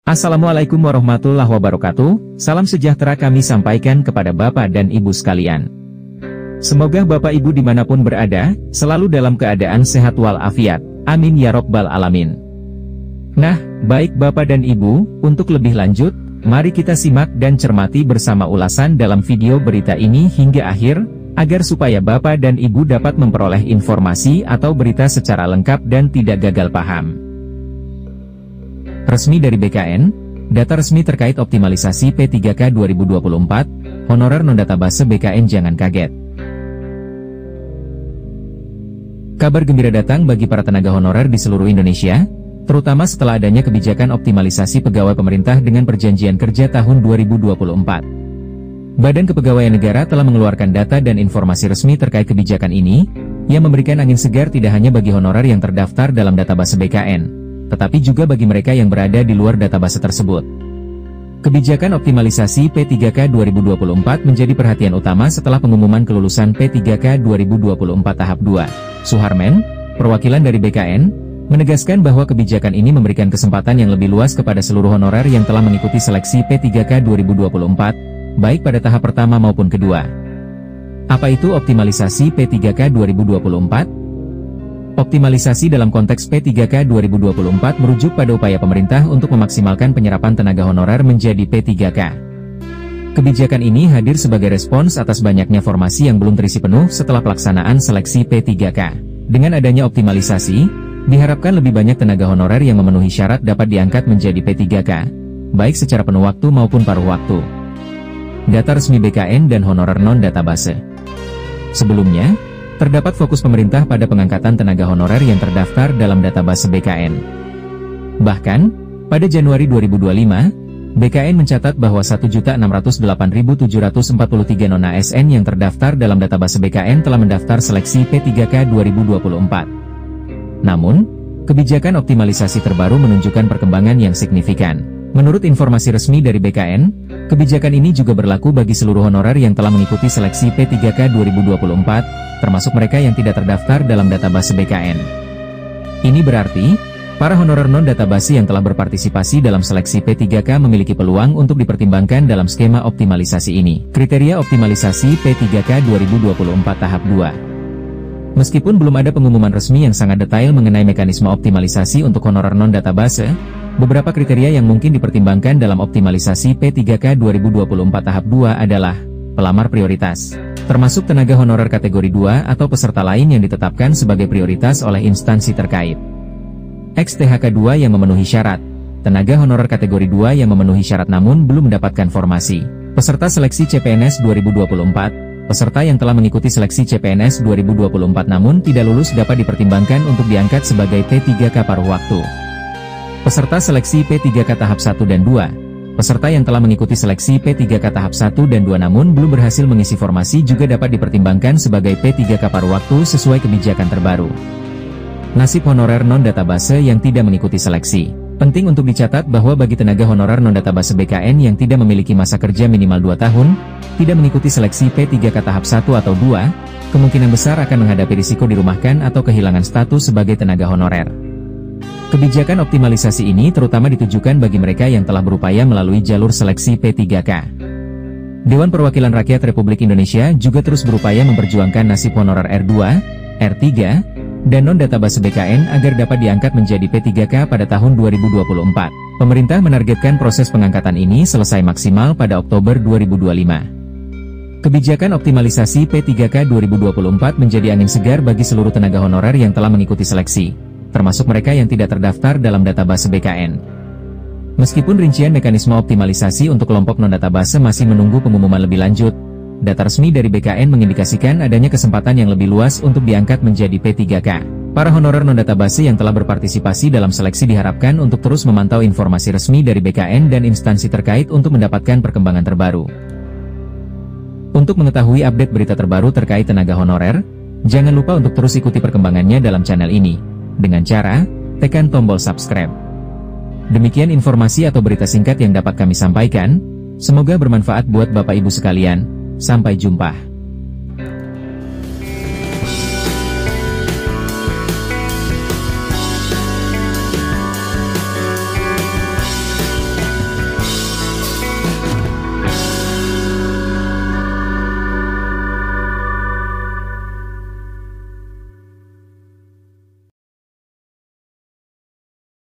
Assalamualaikum warahmatullahi wabarakatuh, salam sejahtera kami sampaikan kepada Bapak dan Ibu sekalian. Semoga Bapak Ibu dimanapun berada, selalu dalam keadaan sehat walafiat, amin ya robbal alamin. Nah, baik Bapak dan Ibu, untuk lebih lanjut, mari kita simak dan cermati bersama ulasan dalam video berita ini hingga akhir, agar supaya Bapak dan Ibu dapat memperoleh informasi atau berita secara lengkap dan tidak gagal paham. Resmi dari BKN, data resmi terkait optimalisasi P3K 2024, honorer non-database BKN jangan kaget. Kabar gembira datang bagi para tenaga honorer di seluruh Indonesia, terutama setelah adanya kebijakan optimalisasi pegawai pemerintah dengan perjanjian kerja tahun 2024. Badan Kepegawaian Negara telah mengeluarkan data dan informasi resmi terkait kebijakan ini, yang memberikan angin segar tidak hanya bagi honorer yang terdaftar dalam database BKN, tetapi juga bagi mereka yang berada di luar database tersebut. Kebijakan optimalisasi P3K 2024 menjadi perhatian utama setelah pengumuman kelulusan P3K 2024 tahap 2. Suharmen, perwakilan dari BKN, menegaskan bahwa kebijakan ini memberikan kesempatan yang lebih luas kepada seluruh honorer yang telah mengikuti seleksi P3K 2024, baik pada tahap pertama maupun kedua. Apa itu optimalisasi P3K 2024? Optimalisasi dalam konteks P3K 2024 merujuk pada upaya pemerintah untuk memaksimalkan penyerapan tenaga honorer menjadi P3K. Kebijakan ini hadir sebagai respons atas banyaknya formasi yang belum terisi penuh setelah pelaksanaan seleksi P3K. Dengan adanya optimalisasi, diharapkan lebih banyak tenaga honorer yang memenuhi syarat dapat diangkat menjadi P3K, baik secara penuh waktu maupun paruh waktu. Data resmi BKN dan honorer non-database. Sebelumnya, terdapat fokus pemerintah pada pengangkatan tenaga honorer yang terdaftar dalam database BKN. Bahkan, pada Januari 2025, BKN mencatat bahwa 1.608.743 non-ASN yang terdaftar dalam database BKN telah mendaftar seleksi P3K 2024. Namun, kebijakan optimalisasi terbaru menunjukkan perkembangan yang signifikan. Menurut informasi resmi dari BKN, kebijakan ini juga berlaku bagi seluruh honorer yang telah mengikuti seleksi P3K 2024, termasuk mereka yang tidak terdaftar dalam database BKN. Ini berarti, para honorer non-database yang telah berpartisipasi dalam seleksi P3K memiliki peluang untuk dipertimbangkan dalam skema optimalisasi ini. Kriteria optimalisasi P3K 2024 tahap 2. Meskipun belum ada pengumuman resmi yang sangat detail mengenai mekanisme optimalisasi untuk honorer non-database, beberapa kriteria yang mungkin dipertimbangkan dalam optimalisasi P3K 2024 tahap 2 adalah pelamar prioritas, termasuk tenaga honorer kategori 2 atau peserta lain yang ditetapkan sebagai prioritas oleh instansi terkait. XTHK 2 yang memenuhi syarat, tenaga honorer kategori 2 yang memenuhi syarat namun belum mendapatkan formasi, peserta seleksi CPNS 2024, peserta yang telah mengikuti seleksi CPNS 2024 namun tidak lulus dapat dipertimbangkan untuk diangkat sebagai P3K paruh waktu. Peserta seleksi P3K tahap 1 dan 2, peserta yang telah mengikuti seleksi P3K tahap 1 dan 2 namun belum berhasil mengisi formasi juga dapat dipertimbangkan sebagai P3K paruh waktu sesuai kebijakan terbaru. Nasib honorer non-database yang tidak mengikuti seleksi. Penting untuk dicatat bahwa bagi tenaga honorer non-database BKN yang tidak memiliki masa kerja minimal 2 tahun, tidak mengikuti seleksi P3K tahap 1 atau 2, kemungkinan besar akan menghadapi risiko dirumahkan atau kehilangan status sebagai tenaga honorer. Kebijakan optimalisasi ini terutama ditujukan bagi mereka yang telah berupaya melalui jalur seleksi P3K. Dewan Perwakilan Rakyat Republik Indonesia juga terus berupaya memperjuangkan nasib honorer R2, R3, dan non-database BKN agar dapat diangkat menjadi P3K pada tahun 2024. Pemerintah menargetkan proses pengangkatan ini selesai maksimal pada Oktober 2025. Kebijakan optimalisasi P3K 2024 menjadi angin segar bagi seluruh tenaga honorer yang telah mengikuti seleksi, termasuk mereka yang tidak terdaftar dalam database BKN. Meskipun rincian mekanisme optimalisasi untuk kelompok non-database masih menunggu pengumuman lebih lanjut, data resmi dari BKN mengindikasikan adanya kesempatan yang lebih luas untuk diangkat menjadi P3K. Para honorer non-database yang telah berpartisipasi dalam seleksi diharapkan untuk terus memantau informasi resmi dari BKN dan instansi terkait untuk mendapatkan perkembangan terbaru. Untuk mengetahui update berita terbaru terkait tenaga honorer, jangan lupa untuk terus ikuti perkembangannya dalam channel ini, dengan cara tekan tombol subscribe. Demikian informasi atau berita singkat yang dapat kami sampaikan, semoga bermanfaat buat Bapak Ibu sekalian. Sampai jumpa.